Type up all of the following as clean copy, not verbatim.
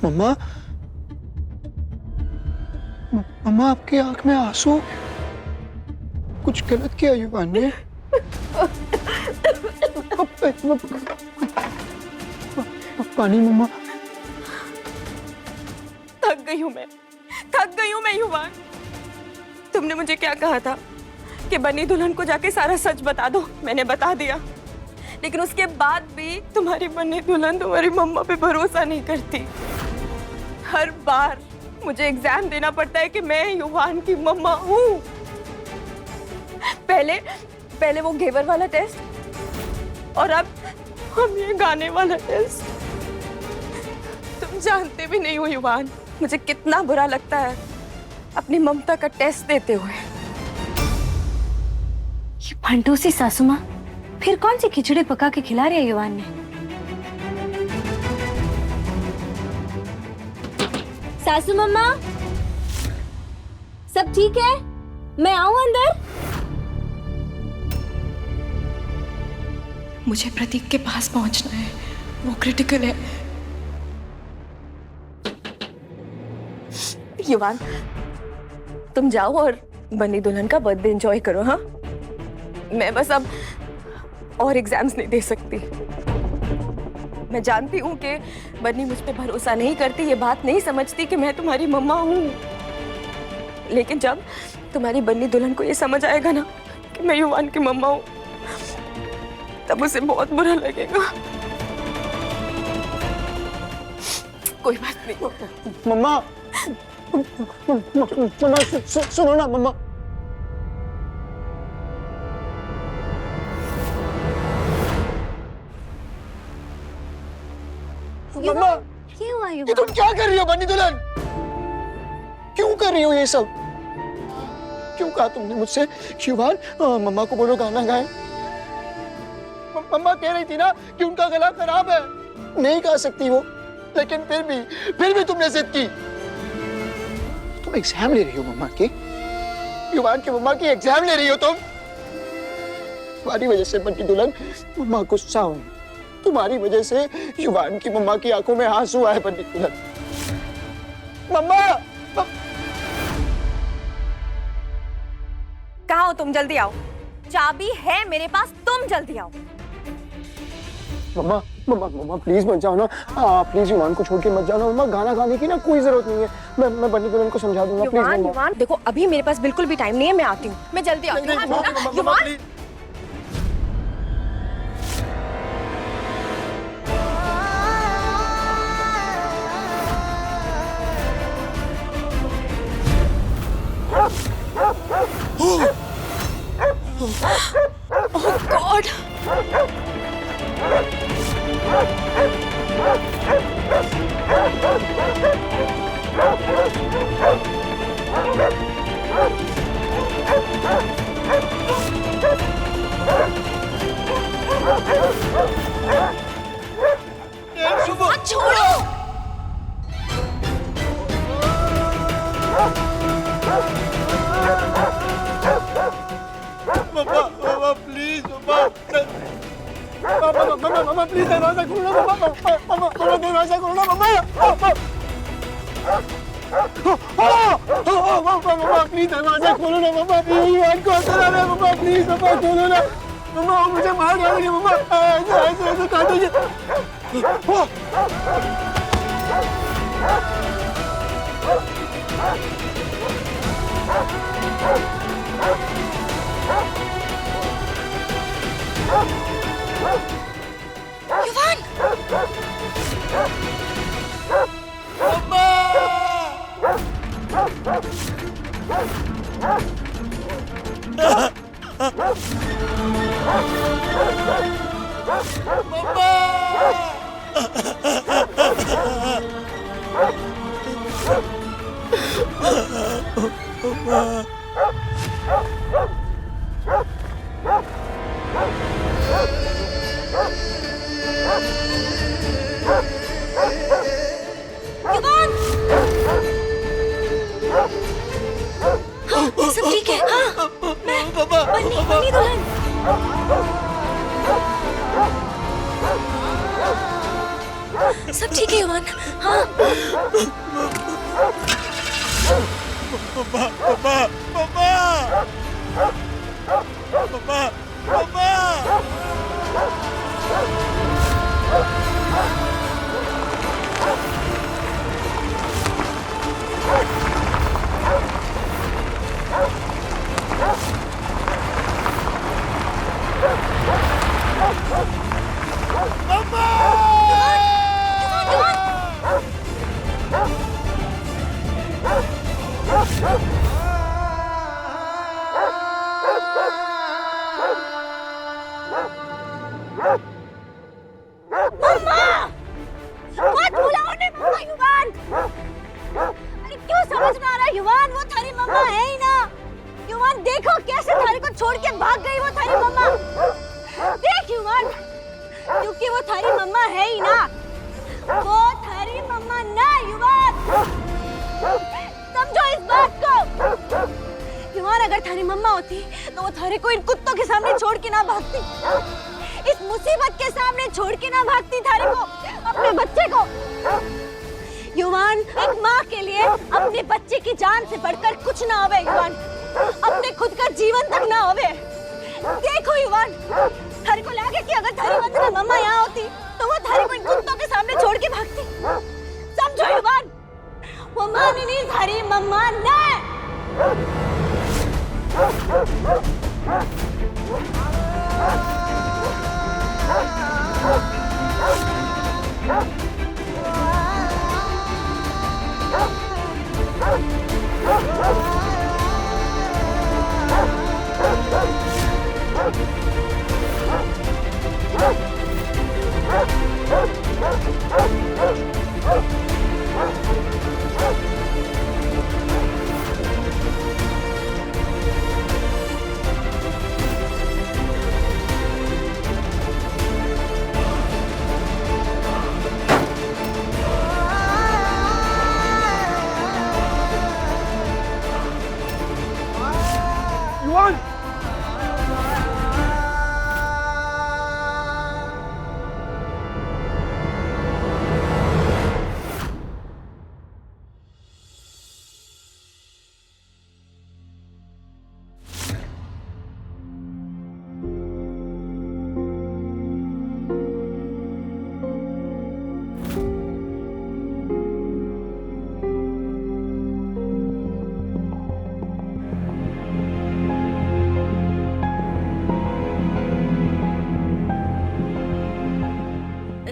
मम्मा, मम्मा आपकी आंख में आंसू, कुछ गलत किया युवान ने? पानी मम्मा। थक गई हूँ मैं युवान। तुमने मुझे क्या कहा था कि बनी दुल्हन को जाके सारा सच बता दो। मैंने बता दिया, लेकिन उसके बाद भी तुम्हारी बनी दुल्हन तुम्हारी मम्मा पे भरोसा नहीं करती। हर बार मुझे एग्जाम देना पड़ता है कि मैं युवान की मम्मा हूँ। पहले वो घेवर वाला टेस्ट और अब हम ये गाने वाला टेस्ट। तुम जानते भी नहीं हो युवान, मुझे कितना बुरा लगता है अपनी ममता का टेस्ट देते हुए। ये भंटूसी सासू माँ फिर कौन सी खिचड़ी पका के खिला रही है युवान ने? सासू मम्मा, सब ठीक है? मैं आऊं अंदर? मुझे प्रतीक के पास पहुंचना है, वो क्रिटिकल है। युवान, तुम जाओ और बनी दुल्हन का बर्थडे एंजॉय करो। हाँ, मैं बस अब और एग्जाम्स नहीं दे सकती। मैं जानती हूँ कि बनी मुझ पे भरोसा नहीं करती, ये बात नहीं समझती कि मैं तुम्हारी मम्मा हूँ। लेकिन जब तुम्हारी बनी दुल्हन को ये समझ आएगा ना कि मैं युवान की मम्मा हूँ, तब उसे बहुत बुरा लगेगा। कोई बात नहीं। मम्मा, मम्मा सुनो ना मम्मा। मम्मा, क्या हुआ युवान? ये तुम क्या कर रही हो बनी दुल्हन? क्यों कर रही हो ये सब? क्यों कहा तुमने मुझसे युवान मम्मा को बोलो गाना गाएं? मम्मा कह रही थी ना कि उनका गला खराब है, नहीं गा सकती वो, लेकिन फिर भी तुमने जिद की। तुम एग्जाम ले रही हो मम्मा की, युवान की मम्मा की एग्जाम ले रही हो तुम। तुम्हारी वजह से बनी दुल्हन मम्मा गुस्सा हुई, तुम्हारी वजह से युवान की मम्मा की आंखों में आंसू आए बनी दुल्हन। मम्मा, कहाँ हो तुम? जल्दी आओ, चाबी है मेरे पास, तुम जल्दी आओ। मम्मा मम्मा मम्मा प्लीज मत जाओ ना, प्लीज युवान को छोड़ के मत जाओ ना मम्मा। गाना गाने की ना कोई जरूरत नहीं है, मैं बनी दुल्हन को समझा दूंगा। प्लीज मम्मा। युवान देखो, अभी मेरे पास बिल्कुल भी टाइम नहीं है, मैं आती हूँ, मैं जल्दी आती हूँ। युवान, oh God! छोड़ो! मम्मा प्लीज मम्मा प्लीज दरवाजा खोलो मम्मा दरवाजा खोलो मम्मा प्लीज दरवाजा खोलो ना मम्मा। युवान को असर आ रहा है मम्मा, प्लीज मम्मा खोलो ना मम्मा, वो मुझे मार डालेंगे मम्मा, ऐसे काटेंगे। युवान! सब ठीक है? हाँ, बनी दुल्हन। सब ठीक है युवान? हाँ मम्मा मम्मा मम्मा मम्मा मम्मा मत बुलाओ ने मम्मा युवान। अरे क्यों समझ में आ रहा है युवान, वो थारी मम्मा है ही ना। युवान देखो कैसे थारी को छोड़ के भाग गई वो थारी मम्मा। देख युवान, क्योंकि वो थारी मम्मा है ही ना, वो थारी मम्मा ना युवान, समझो इस बात को। युवान अगर थारी मम्मा होती तो वो थारे को इन कुत्तों के सामने छोड़ के ना भागती, इस मुसीबत के सामने छोड़ के ना भागती थारे को, अपने बच्चे को। युवान एक माँ के लिए अपने बच्चे की जान से बढ़कर कुछ ना होवे युवान, अपने खुद का जीवन तक ना होवे। देखो युवान, थारे को लगे कि अगर थारी वतन मम्मा यहाँ होती तो वो थारे को इन कुत्तों के सामने छोड़ के भागती। समझो युवान, वो माँ नहीं थारी मम्मा ना।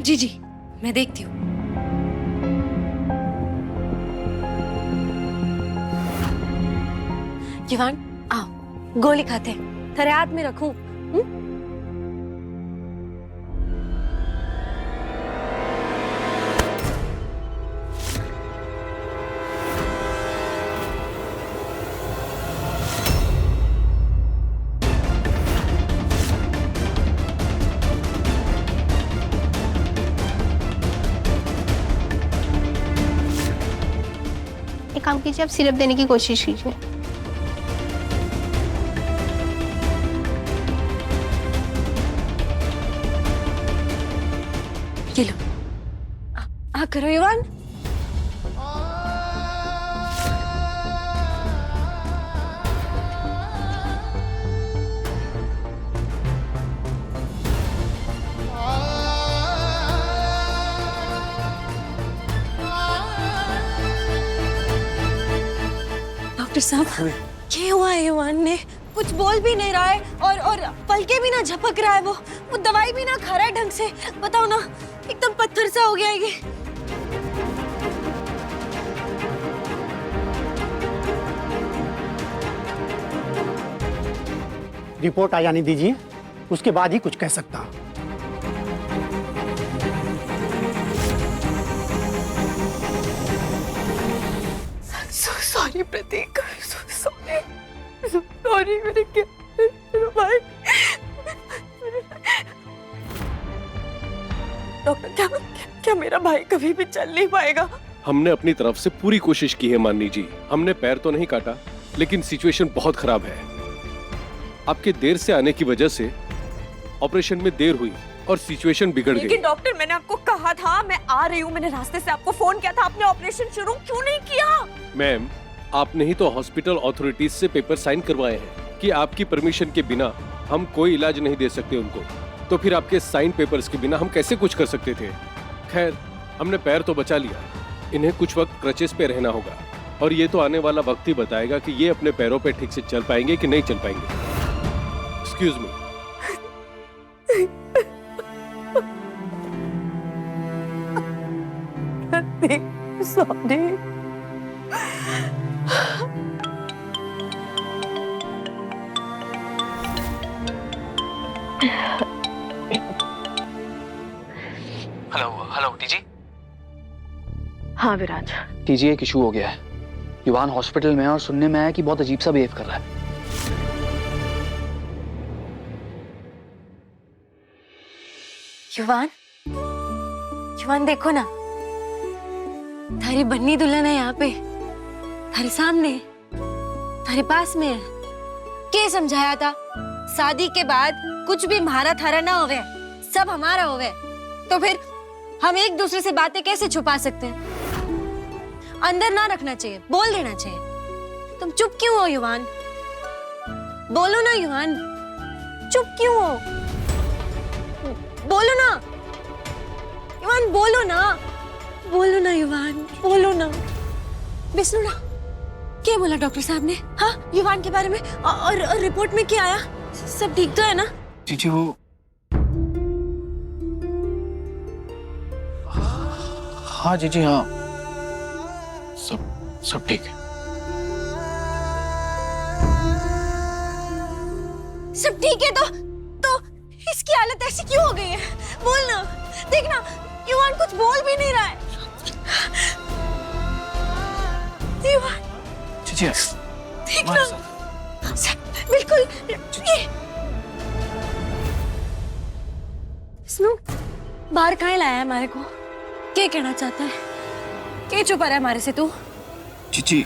जी जी, मैं देखती हूँ। युवान आओ, गोली खाते हैं, तेरे हाथ में रखूं। एक काम कीजिए, आप सिरप देने की कोशिश कीजिए। ये लो, करो युवान। डॉक्टर साहब, क्या हुआ है युवान ने? कुछ बोल भी नहीं रहा है और पलके भी ना झपक रहा है, वो दवाई भी ना खा रहा है ढंग से। बताओ ना, एकदम पत्थर सा हो गया है ये। रिपोर्ट आ जाने दीजिए, उसके बाद ही कुछ कह सकता हूं। सॉरी प्रतीक, सॉरी मेरे भाई। डॉक्टर, क्या मेरा भाई कभी भी चल नहीं पाएगा? हमने अपनी तरफ से पूरी कोशिश की है माननी जी। हमने पैर तो नहीं काटा, लेकिन सिचुएशन बहुत खराब है। आपके देर से आने की वजह से ऑपरेशन में देर हुई और सिचुएशन बिगड़ गई। लेकिन डॉक्टर, मैंने आपको कहा था मैं आ रही हूँ, मैंने रास्ते से आपको फोन किया था, आपने ऑपरेशन शुरू क्यों नहीं किया? मैम, आपने ही तो हॉस्पिटल अथॉरिटीज से पेपर साइन करवाए हैं कि आपकी परमिशन के बिना हम कोई इलाज नहीं दे सकते उनको। तो फिर आपके साइन पेपर्स के बिना हम कैसे कुछ कर सकते थे? खैर, हमने पैर तो बचा लिया, इन्हें कुछ वक्त क्रचेस पे रहना होगा और ये तो आने वाला वक्त ही बताएगा कि ये अपने पैरों पे ठीक से चल पाएंगे कि नहीं चल पाएंगे। Excuse me. Sorry. Hello TG. हाँ विराज। टीजी, एक इशू हो गया है। युवान हॉस्पिटल में है और सुनने में आया कि बहुत अजीब सा बिहेव कर रहा है। युवान, युवान देखो ना, थारी बन्नी दुल्हन है यहाँ पे, थारे सामने, थारे पास में है। क्या समझाया था? शादी के बाद कुछ भी हमारा थारा ना होवे, सब हमारा होवे। तो फिर हम एक दूसरे से बातें कैसे छुपा सकते हैं? अंदर ना रखना चाहिए, बोल देना चाहिए। तुम चुप क्यों हो युवान? बोलो ना युवान, चुप क्यों हो? बोलो ना युवान, बोलो ना, बोलो ना युवान, बोलो ना। विष्णु ना, क्या बोला डॉक्टर साहब ने? हाँ, युवान के बारे में और रिपोर्ट में क्या आया? सब ठीक तो है ना? जीजी वो हाँ जीजी, हाँ सब ठीक है। सब ठीक है तो इसकी हालत ऐसी क्यों हो गई है? बोल ना, देखना युवान कुछ बोल भी नहीं रहा है। युवान जीजी देखना, बिल्कुल स्नू बाहर कहाँ लाया है हमारे को? क्या कहना चाहता है? क्या छुपा रहा है हमारे से तू? जीजी,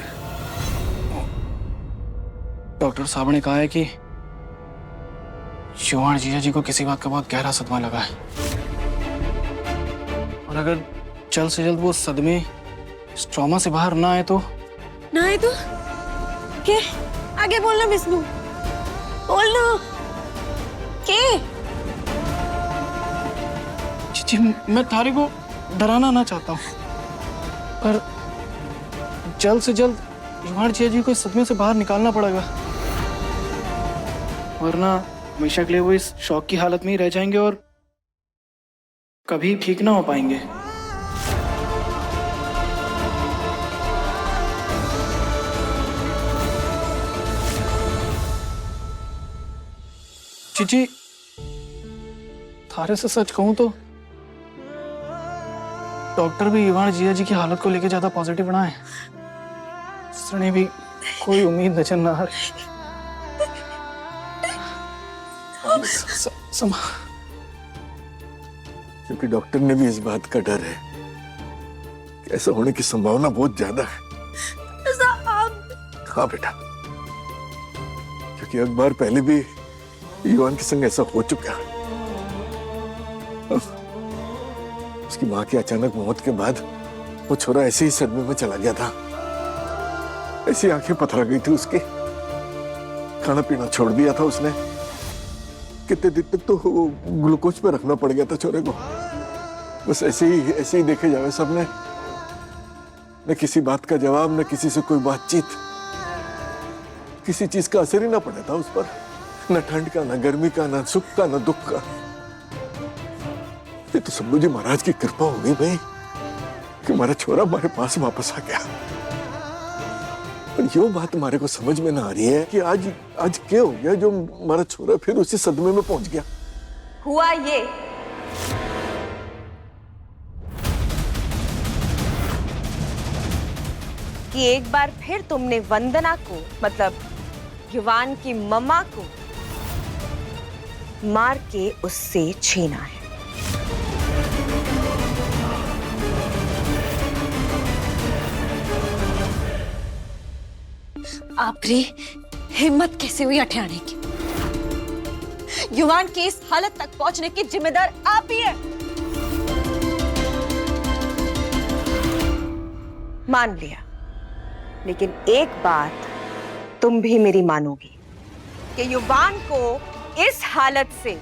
डॉक्टर साहब ने कहा है कि युवान जीजा जी को किसी बात का बहुत गहरा सदमा लगा है और अगर जल्द से जल्द वो सदमे, इस ट्रॉमा से बाहर ना आए तो के आगे बोलना विष्णु, बोलना के। जी मैं थारे को डराना ना चाहता हूँ, पर जल्द से जल्द युवान जीजा जी को इस सदमे से बाहर निकालना पड़ेगा, वरना हमेशा के लिए वो इस शौक की हालत में ही रह जाएंगे और कभी ठीक ना हो पाएंगे। जीजी, थारे से सच कहूं तो डॉक्टर भी युवान जीजा जी की हालत को लेकर ज्यादा पॉजिटिव बना है। उसने भी कोई उम्मीद नजर ना आ रही। क्योंकि डॉक्टर ने भी इस बात का डर है कि ऐसा होने की संभावना बहुत ज्यादा है। हाँ बेटा, क्योंकि एक बार पहले भी युवान के संग ऐसा हो चुका है। उसकी मां की अचानक मौत के बाद वो छोरा ऐसे ही सदमे में चला गया था। ऐसी आंखें पथरा गई थी उसकी, खाना पीना छोड़ दिया था उसने। कितने दिन तक तो ग्लूकोज पे रखना पड़ गया था छोरे को। बस ऐसे ही देखे जावे सबने, न किसी बात का जवाब, न किसी से कोई बातचीत, किसी चीज का असर ही ना पड़ा था उस पर, न ठंड का, न गर्मी का, न सुख का, न दुख का। ये तो शंभू जी महाराज की कृपा हो गई भाई कि हमारा छोरा हमारे पास वापस आ गया। पर यो बात हमारे को समझ में ना आ रही है कि आज क्या हो गया जो हमारा छोरा फिर उसी सदमे में पहुंच गया। हुआ ये कि एक बार फिर तुमने वंदना को, मतलब युवान की मम्मा को मार के उससे छीना है। आपरी हिम्मत कैसे हुई अठे आने की? युवान की इस हालत तक पहुंचने की जिम्मेदार आप ही है। मान लिया, लेकिन एक बात तुम भी मेरी मानोगी कि युवान को इस हालत से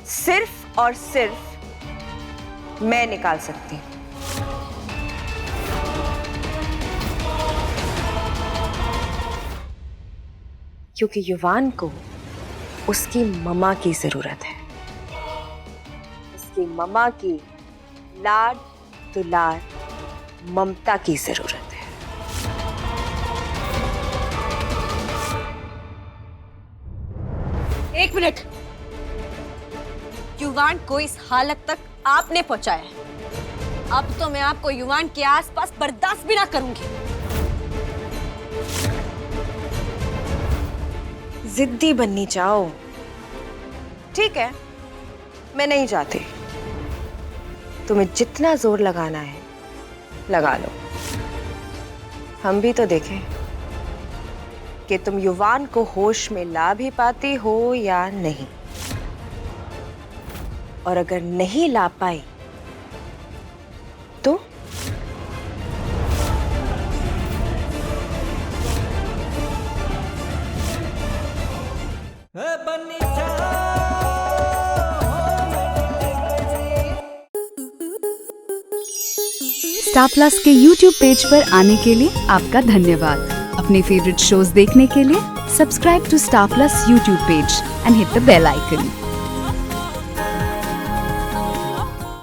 सिर्फ और सिर्फ मैं निकाल सकती हूं। क्योंकि युवान को उसकी मम्मा की जरूरत है, उसकी मम्मा की लाड दुलार ममता की जरूरत है। एक मिनट, युवान को इस हालत तक आपने पहुंचाया है। अब तो मैं आपको युवान के आसपास बर्दाश्त भी ना करूंगी। जिद्दी बननी चाहो, ठीक है, मैं नहीं चाहती। तुम्हें जितना जोर लगाना है लगा लो। हम भी तो देखें कि तुम युवान को होश में ला भी पाती हो या नहीं। और अगर नहीं ला पाई तो स्टार प्लस के YouTube पेज पर आने के लिए आपका धन्यवाद। अपने फेवरेट शोज देखने के लिए subscribe to Star Plus YouTube page and hit the bell icon.